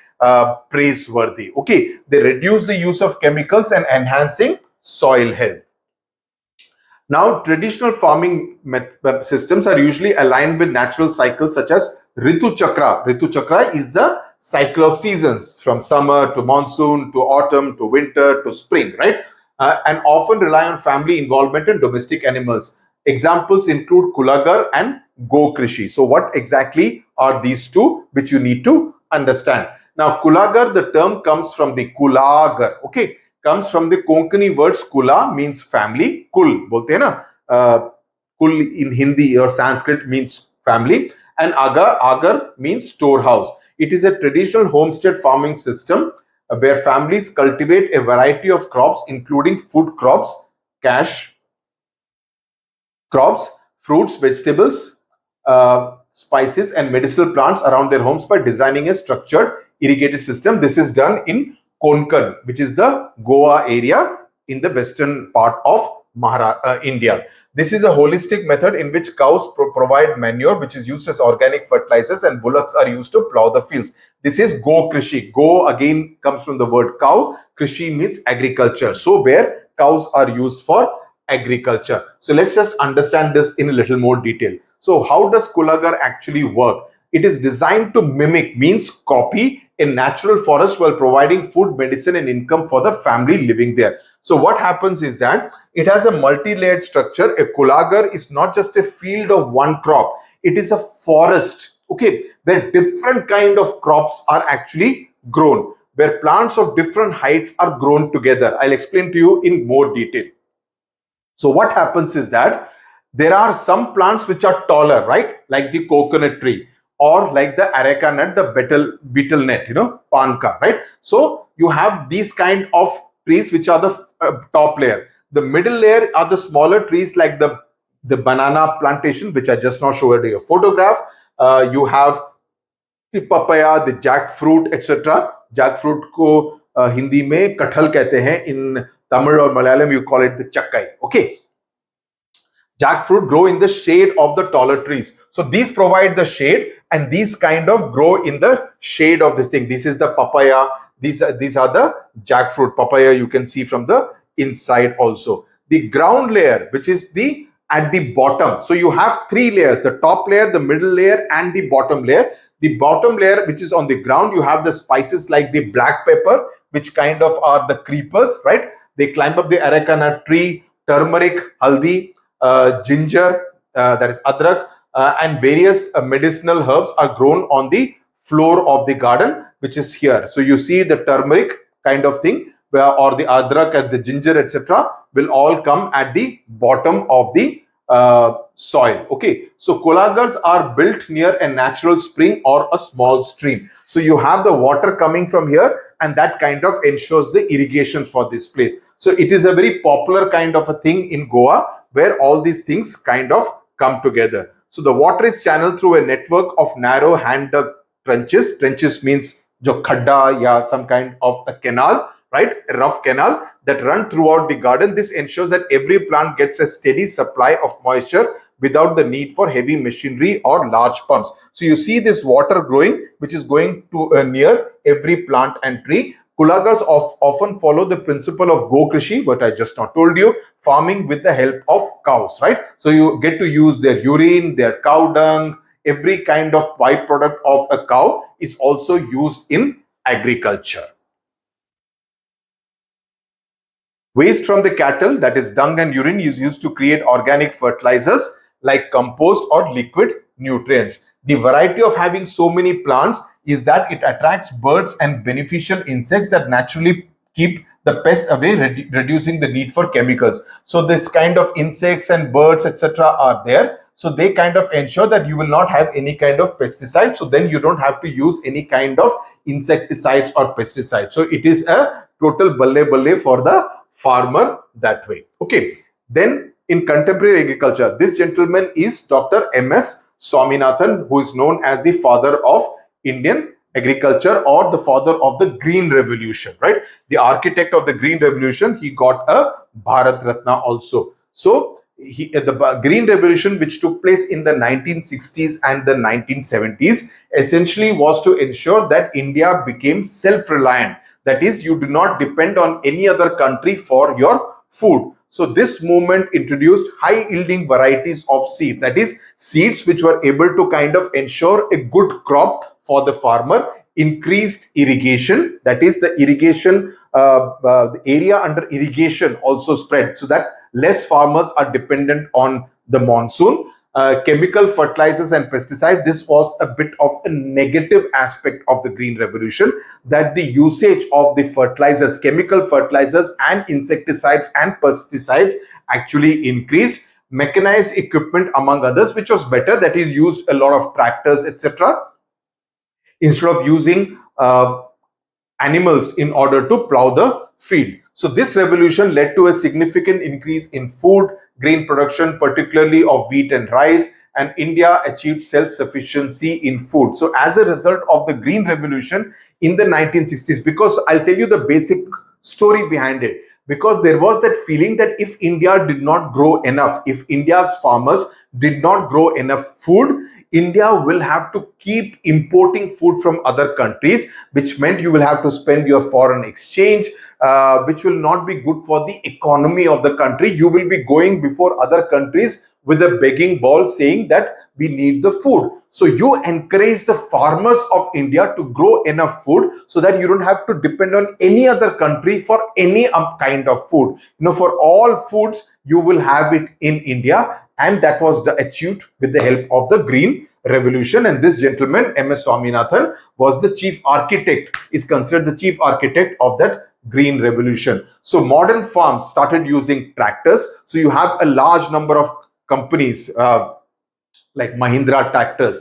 praiseworthy. Okay, they reduce the use of chemicals and enhancing soil health. Now, traditional farming systems are usually aligned with natural cycles such as Ritu Chakra. Ritu Chakra is the cycle of seasons from summer to monsoon to autumn to winter to spring, right? And often rely on family involvement in domestic animals. Examples include Kulagar and Go Krishi. So what exactly are these two which you need to understand? Now, Kulagar, the term comes from the Kulagar, okay, comes from the Konkani words Kula means family, Kul bolte hai na, Kul in Hindi or Sanskrit means family, and Agar means storehouse. It is a traditional homestead farming system where families cultivate a variety of crops, including food crops, cash crops, fruits, vegetables, spices, and medicinal plants around their homes by designing a structured irrigated system. This is done in Konkan, which is the Goa area in the western part of India. This is a holistic method in which cows provide manure, which is used as organic fertilizers, and bullocks are used to plow the fields. This is Go Krishi. Go again comes from the word cow. Krishi means agriculture. So where cows are used for agriculture. So let's just understand this in a little more detail. So how does Kulagar actually work? It is designed to mimic, means copy, a natural forest while providing food, medicine, and income for the family living there. So what happens is that it has a multi-layered structure. A Kulagar is not just a field of one crop. It is a forest, okay, where different kind of crops are actually grown, where plants of different heights are grown together. I'll explain to you in more detail. So what happens is that there are some plants which are taller, right? Like the coconut tree, or like the areca nut, the betel nut, panka, right? So you have these kind of trees which are the top layer. The middle layer are the smaller trees like the banana plantation, which I just now showed you a photograph. You have the papaya, the jackfruit, etc. Jackfruit ko Hindi mein kathal kehte hain. In Tamil or Malayalam, you call it the chakkai. Okay. Jackfruit grow in the shade of the taller trees. So these provide the shade, and these kind of grow in the shade of this thing. This is the papaya. These are the jackfruit. Papaya you can see from the inside also. The ground layer, which is at the bottom. So you have three layers: the top layer, the middle layer, and the bottom layer. The bottom layer, which is on the ground, you have the spices like the black pepper, which kind of are the creepers, right? They climb up the areca nut tree, turmeric, haldi, ginger, that is adrak, and various medicinal herbs are grown on the floor of the garden, which is here. So you see the turmeric kind of thing, or the adrak and the ginger, etc., will all come at the bottom of the soil. Okay, so Kolagars are built near a natural spring or a small stream. So you have the water coming from here, and that kind of ensures the irrigation for this place. So it is a very popular kind of a thing in Goa, where all these things kind of come together. So the water is channeled through a network of narrow hand-dug trenches. Trenches means jo khadda, yeah, some kind of a canal, right? A rough canal that run throughout the garden. This ensures that every plant gets a steady supply of moisture without the need for heavy machinery or large pumps. So you see this water growing, which is going to near every plant and tree. Kulagars often follow the principle of Go Krishi, what I just now told you, farming with the help of cows, right? So you get to use their urine, their cow dung, every kind of byproduct of a cow is also used in agriculture. Waste from the cattle, that is dung and urine, is used to create organic fertilizers like compost or liquid nutrients. The variety of having so many plants is that it attracts birds and beneficial insects that naturally keep the pests away, reducing the need for chemicals. So this kind of insects and birds, etc., are there. So they kind of ensure that you will not have any kind of pesticide. So then you don't have to use any kind of insecticides or pesticides. So it is a total balle for the farmer that way. Okay. Then in contemporary agriculture, this gentleman is Dr. M.S. Swaminathan, who is known as the father of Indian agriculture or the father of the Green Revolution, right? The architect of the Green Revolution, he got a Bharat Ratna also. So the Green Revolution, which took place in the 1960s and the 1970s, essentially was to ensure that India became self-reliant. That is, you do not depend on any other country for your food. So this movement introduced high yielding varieties of seeds, that is seeds which were able to kind of ensure a good crop for the farmer, increased irrigation, that is the irrigation, the area under irrigation also spread so that less farmers are dependent on the monsoon. chemical fertilizers and pesticides. This was a bit of a negative aspect of the green revolution, that the usage of the fertilizers, chemical fertilizers and insecticides and pesticides actually increased. Mechanized equipment among others, which was better, that is used a lot of tractors, etc., instead of using animals in order to plow the field. So this revolution led to a significant increase in food grain production, particularly of wheat and rice, and India achieved self-sufficiency in food. So as a result of the green revolution in the 1960s, because I'll tell you the basic story behind it, because there was that feeling that if India did not grow enough, if India's farmers did not grow enough food, India will have to keep importing food from other countries, which meant you will have to spend your foreign exchange, which will not be good for the economy of the country. You will be going before other countries with a begging bowl saying that we need the food. So you encourage the farmers of India to grow enough food so that you don't have to depend on any other country for any kind of food. For all foods, you will have it in India. And that was achieved with the help of the Green Revolution. And this gentleman, M.S. Swaminathan, was the chief architect, is considered the chief architect of that Green Revolution. So modern farms started using tractors. So you have a large number of companies like Mahindra tractors.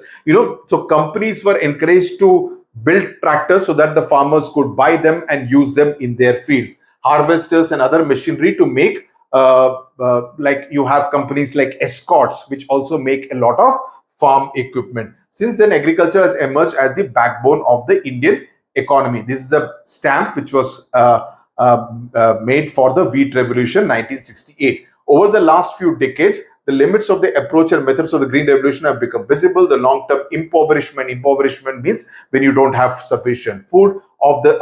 So companies were encouraged to build tractors so that the farmers could buy them and use them in their fields. Harvesters and other machinery to make like you have companies like Escorts, which also make a lot of farm equipment. Since then, agriculture has emerged as the backbone of the Indian economy. This is a stamp which was made for the Wheat Revolution, 1968. Over the last few decades, the limits of the approach and methods of the Green Revolution have become visible. The long-term impoverishment means when you don't have sufficient food of the,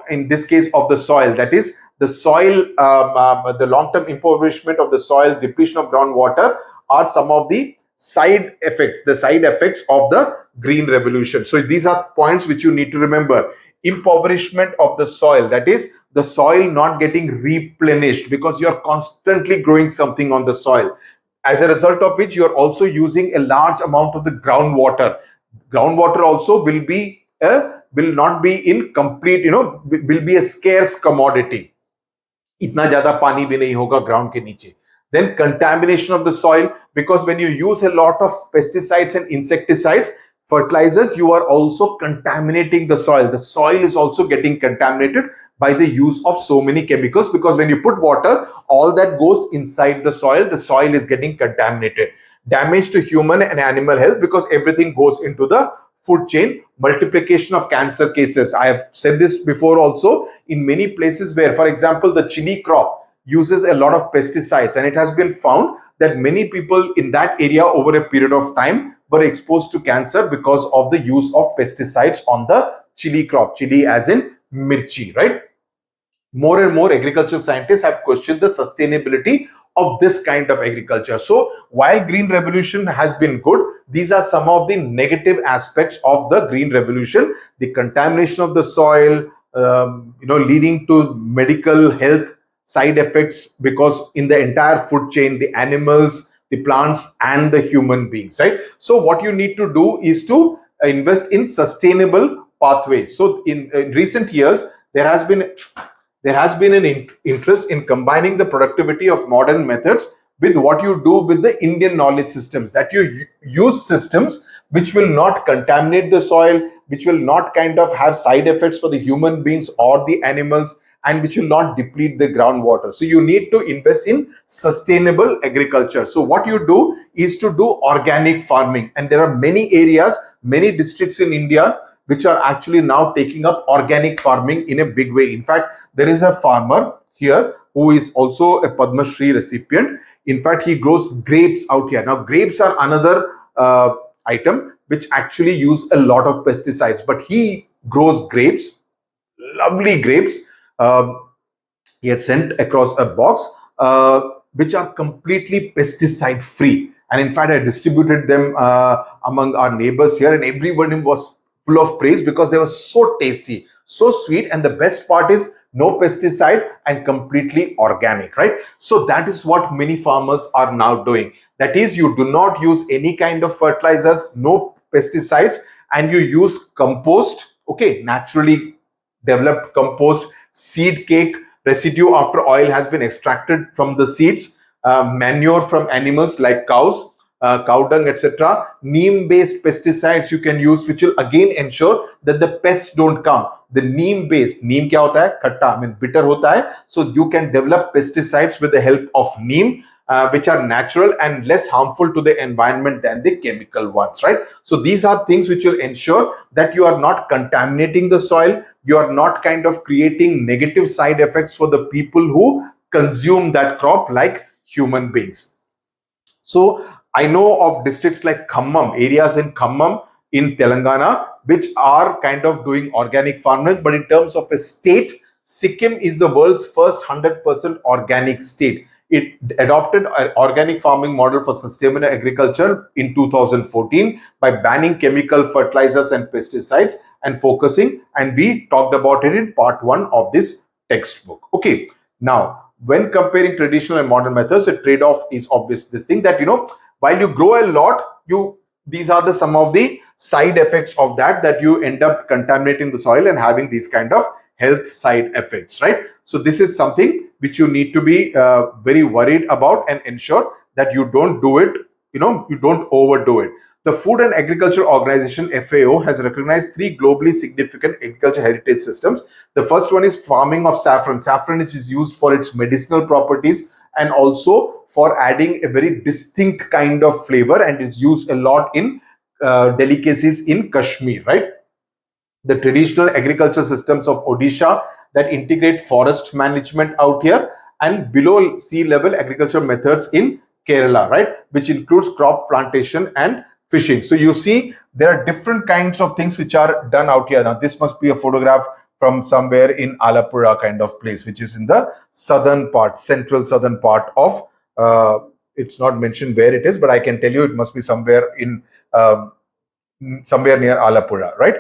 in this case, of the soil. That is, the soil, the long-term impoverishment of the soil, depletion of groundwater are some of the side effects of the Green Revolution. So these are points which you need to remember. Impoverishment of the soil, that is, the soil not getting replenished because you're constantly growing something on the soil. As a result of which, you're also using a large amount of the groundwater. Groundwater also will not be in complete, will be a scarce commodity. Itna zyada pani bhi nahi hoga ground ke niche. Then contamination of the soil, because when you use a lot of pesticides and insecticides, fertilizers, you are also contaminating the soil. The soil is also getting contaminated by the use of so many chemicals, because when you put water, all that goes inside the soil is getting contaminated. Damage to human and animal health, because everything goes into the food chain. Multiplication of cancer cases. I have said this before also, in many places where, for example, the chili crop uses a lot of pesticides, and it has been found that many people in that area over a period of time were exposed to cancer because of the use of pesticides on the chili crop. Chili as in mirchi, right? More and more agricultural scientists have questioned the sustainability of this kind of agriculture. So while Green Revolution has been good, these are some of the negative aspects of the Green Revolution. The contamination of the soil, leading to medical health side effects, because in the entire food chain, the animals, the plants and the human beings, right? So what you need to do is to invest in sustainable pathways. So in recent years, there has been an interest in combining the productivity of modern methods with what you do with the Indian knowledge systems, that you use systems which will not contaminate the soil, which will not kind of have side effects for the human beings or the animals, and which will not deplete the groundwater. So you need to invest in sustainable agriculture. So what you do is to do organic farming. And there are many areas, many districts in India which are actually now taking up organic farming in a big way. In fact, there is a farmer here who is also a Padma Shri recipient. In fact, he grows grapes out here. Now, grapes are another item which actually use a lot of pesticides, but he grows grapes, lovely grapes. He had sent across a box which are completely pesticide free, and in fact I distributed them among our neighbors here, and everyone was full of praise because they were so tasty, so sweet, and the best part is no pesticide and completely organic, right? So that is what many farmers are now doing. That is, you do not use any kind of fertilizers, no pesticides, and you use compost, okay, naturally developed compost, seed cake, residue after oil has been extracted from the seeds, manure from animals like cows, cow dung, etc. Neem based pesticides you can use, which will again ensure that the pests don't come. The neem based, neem kya hota hai? Khatta, I mean bitter hota hai. So you can develop pesticides with the help of neem, which are natural and less harmful to the environment than the chemical ones, right? So these are things which will ensure that you are not contaminating the soil, you are not kind of creating negative side effects for the people who consume that crop, like human beings. So I know of districts like Khammam, areas in Khammam in Telangana, which are kind of doing organic farming. But in terms of a state, Sikkim is the world's first 100% organic state. It adopted an organic farming model for sustainable agriculture in 2014 by banning chemical fertilizers and pesticides and focusing. And we talked about it in part 1 of this textbook. Okay. Now, when comparing traditional and modern methods, the trade-off is obvious. This thing that, while you grow a lot, these are some of the side effects of that you end up contaminating the soil and having these kind of health side effects, right? So this is something which you need to be very worried about and ensure that you don't do it, you don't overdo it. The Food and Agriculture Organization, FAO, has recognized 3 globally significant agriculture heritage systems. The first one is farming of saffron. Saffron is used for its medicinal properties and also for adding a very distinct kind of flavor, and it's used a lot in delicacies in Kashmir, right? The traditional agriculture systems of Odisha that integrate forest management out here, and below sea level agriculture methods in Kerala, right, which includes crop plantation and fishing. So you see there are different kinds of things which are done out here. Now this must be a photograph from somewhere in Alapura kind of place, which is in the southern part, central southern part of, it's not mentioned where it is, but I can tell you it must be somewhere in somewhere near Alapura, right?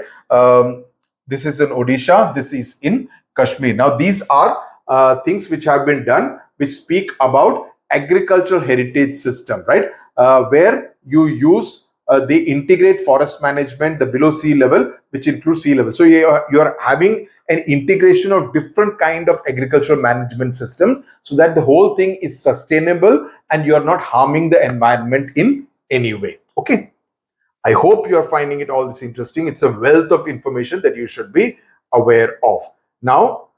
This is in Odisha, this is in Kashmir. Now these are things which have been done which speak about agricultural heritage system, right? Where you use they integrate forest management, the below sea level, which includes sea level. So you're having an integration of different kind of agricultural management systems so that the whole thing is sustainable and you're not harming the environment in any way. Okay. I hope you're finding it all this interesting. It's a wealth of information that you should be aware of. Now,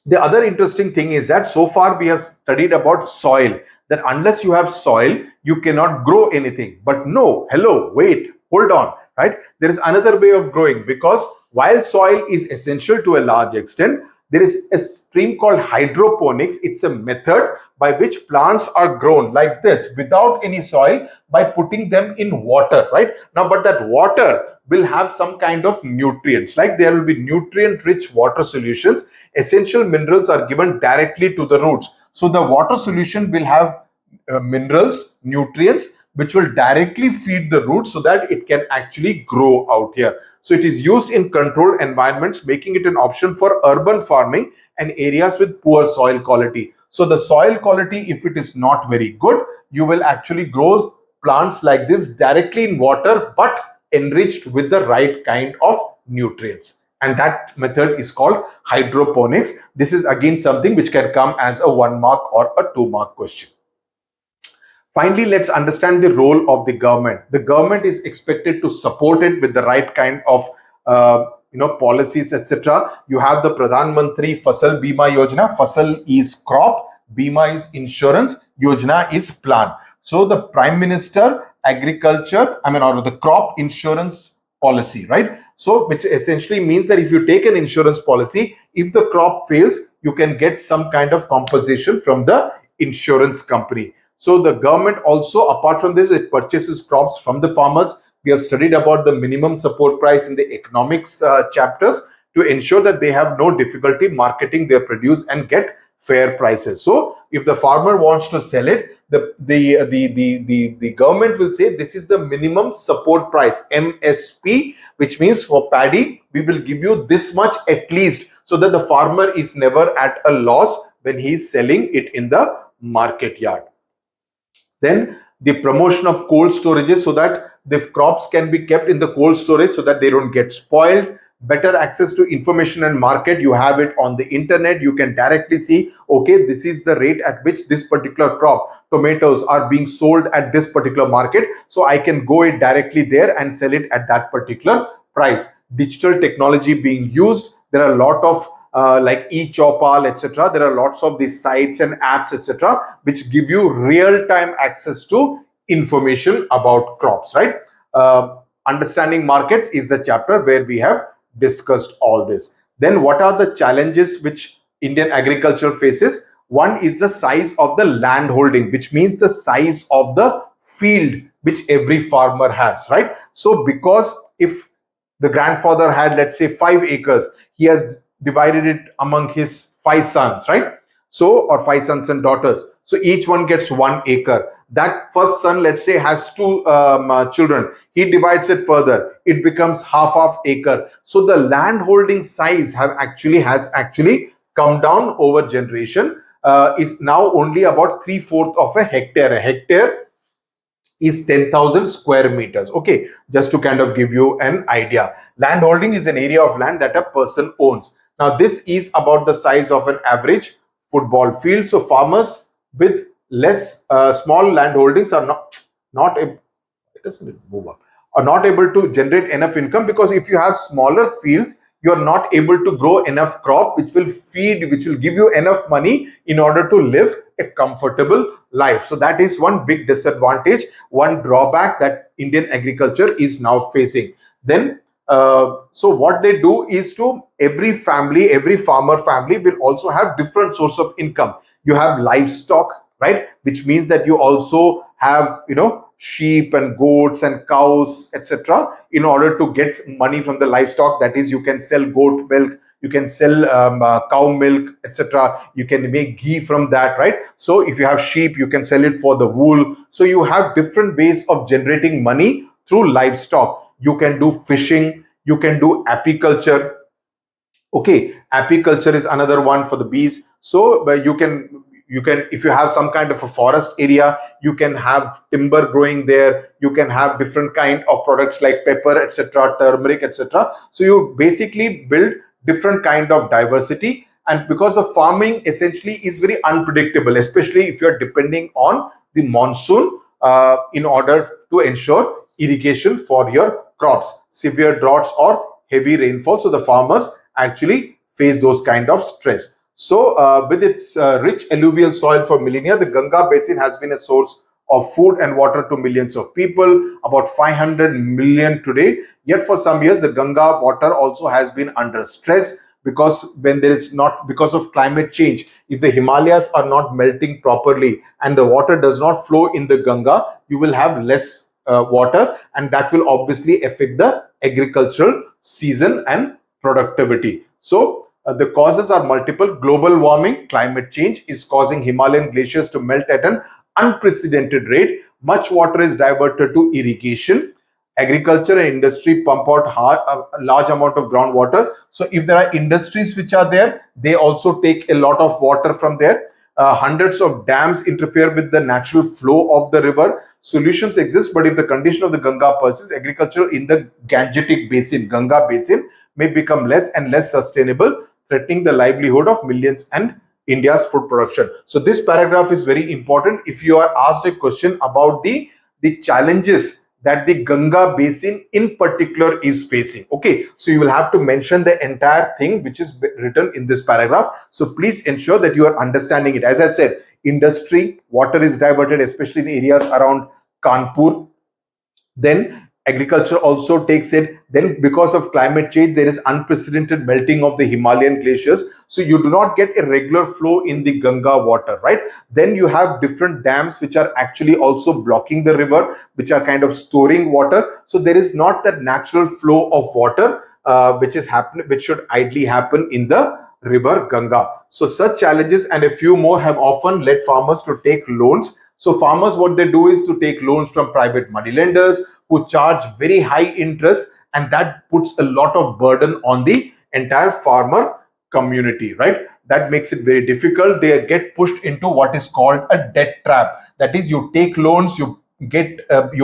the other interesting thing is that so far we have studied about soil, that unless you have soil, you cannot grow anything. But no, hello, wait, hold on, right? There is another way of growing, because while soil is essential to a large extent, there is a stream called hydroponics. It's a method by which plants are grown like this without any soil by putting them in water, right? Now, but that water will have some kind of nutrients, like there will be nutrient rich water solutions. Essential minerals are given directly to the roots. So the water solution will have minerals, nutrients, which will directly feed the roots so that it can actually grow out here. So it is used in controlled environments, making it an option for urban farming and areas with poor soil quality. So the soil quality, if it is not very good, you will actually grow plants like this directly in water, but enriched with the right kind of nutrients. And that method is called hydroponics. This is again something which can come as a 1 mark or a 2 mark question. Finally, let's understand the role of the government. The government is expected to support it with the right kind of policies, etc. You have the Pradhan Mantri Fasal Bima Yojana. Fasal is crop, Bima is insurance, Yojana is plan. So the Prime Minister Agriculture, or the crop insurance policy, right? So which essentially means that if you take an insurance policy, if the crop fails, you can get some kind of compensation from the insurance company. So the government also, apart from this, it purchases crops from the farmers. We have studied about the minimum support price in the economics chapters to ensure that they have no difficulty marketing their produce and get fair prices. So if the farmer wants to sell it, the government will say this is the minimum support price, MSP, which means for paddy, we will give you this much at least, so that the farmer is never at a loss when he is selling it in the market yard. Then the promotion of cold storages so that the crops can be kept in the cold storage so that they don't get spoiled. Better access to information and market. You have it on the internet. You can directly see, okay, this is the rate at which this particular crop, tomatoes, are being sold at this particular market. So I can go it directly there and sell it at that particular price. Digital technology being used. There are a lot of like e-Chopal, etc. There are lots of these sites and apps, etc., which give you real-time access to information about crops, right? Understanding markets is the chapter where we have discussed all this. Then what are the challenges which Indian agriculture faces? One is the size of the land holding, which means the size of the field which every farmer has, right? So because if the grandfather had, let's say, 5 acres, he has divided it among his 5 sons, right? So, or 5 sons and daughters. So each one gets 1 acre. That first son, let's say, has 2 children. He divides it further. It becomes half acre. So the land holding size has actually come down over generation. Is now only about 3/4 of a hectare. A hectare is 10,000 square meters. Okay, just to kind of give you an idea. Land holding is an area of land that a person owns. Now, this is about the size of an average football field. So farmers with less small land holdings are not able, it doesn't move up, are not able to generate enough income, because if you have smaller fields, you're not able to grow enough crop which will give you enough money in order to live a comfortable life. So that is one big disadvantage, one drawback that Indian agriculture is now facing. Then so what they do is, to every farmer family will also have different source of income. You have livestock, right, which means that you also have, sheep and goats and cows, etc., in order to get money from the livestock. That is, you can sell goat milk, you can sell cow milk, etc. You can make ghee from that, right? So if you have sheep, you can sell it for the wool. So you have different ways of generating money through livestock. You can do fishing, you can do apiculture. Okay, apiculture is another one for the bees. So you can, if you have some kind of a forest area, you can have timber growing there. You can have different kind of products like pepper, etc., turmeric, etc. So you basically build different kind of diversity. And because the farming essentially is very unpredictable, especially if you're depending on the monsoon in order to ensure irrigation for your crops, severe droughts or heavy rainfall. So the farmers actually face those kind of stress. So with its rich alluvial soil for millennia, the Ganga basin has been a source of food and water to millions of people, about 500 million today. Yet for some years, the Ganga water also has been under stress, because when there is not, because of climate change, if the Himalayas are not melting properly and the water does not flow in the Ganga, you will have less water, and that will obviously affect the agricultural season and productivity. So the causes are multiple. Global warming, climate change is causing Himalayan glaciers to melt at an unprecedented rate. Much water is diverted to irrigation. Agriculture and industry pump out a large amount of groundwater. So if there are industries which are there, they also take a lot of water from there. Hundreds of dams interfere with the natural flow of the river. Solutions exist, but if the condition of the Ganga persists, agriculture in the Gangetic basin, Ganga basin, may become less and less sustainable, threatening the livelihood of millions and India's food production. So this paragraph is very important if you are asked a question about the challenges that the Ganga basin in particular is facing. Okay, so you will have to mention the entire thing which is written in this paragraph. So please ensure that you are understanding it. As I said, industry, water is diverted, especially in areas around Kanpur. Then agriculture also takes it. Then because of climate change, there is unprecedented melting of the Himalayan glaciers. So you do not get a regular flow in the Ganga water, right? Then you have different dams which are actually also blocking the river, which are kind of storing water. So there is not that natural flow of water which should ideally happen in the river Ganga. So such challenges and a few more have often led farmers to take loans. So farmers, what they do is to take loans from private money lenders who charge very high interest, and that puts a lot of burden on the entire farmer community, right? That makes it very difficult. They get pushed into what is called a debt trap. That is, you take loans, you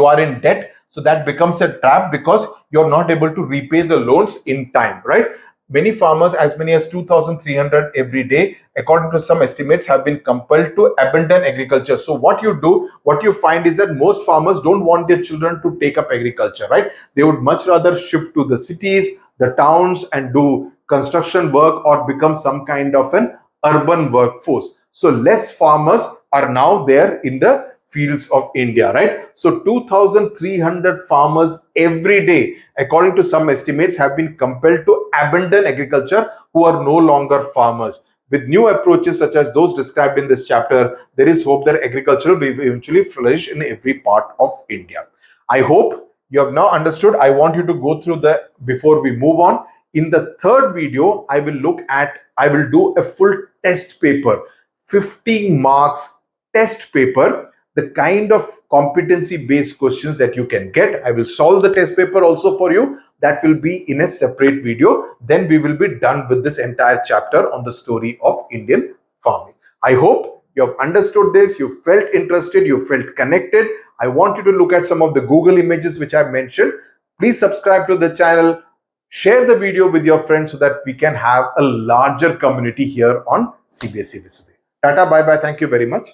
are in debt, so that becomes a trap because you're not able to repay the loans in time, right? Many farmers, as many as 2,300 every day, according to some estimates, have been compelled to abandon agriculture. So what you find is that most farmers don't want their children to take up agriculture, right? They would much rather shift to the cities, the towns, and do construction work or become some kind of an urban workforce. So less farmers are now there in the fields of India, right? So 2,300 farmers every day, according to some estimates, have been compelled to abandon agriculture, who are no longer farmers. With new approaches such as those described in this chapter, there is hope that agriculture will eventually flourish in every part of India. I hope you have now understood. I want you to go through before we move on. In the third video, I will do a full test paper, 50 marks test paper, the kind of competency based questions that you can get. I will solve the test paper also for you. That will be in a separate video. Then we will be done with this entire chapter on the story of Indian farming. I hope you have understood this, you felt interested, you felt connected. I want you to look at some of the Google images which I mentioned. Please subscribe to the channel, share the video with your friends so that we can have a larger community here on CBSE with Sudhir. Tata, bye bye. Thank you very much.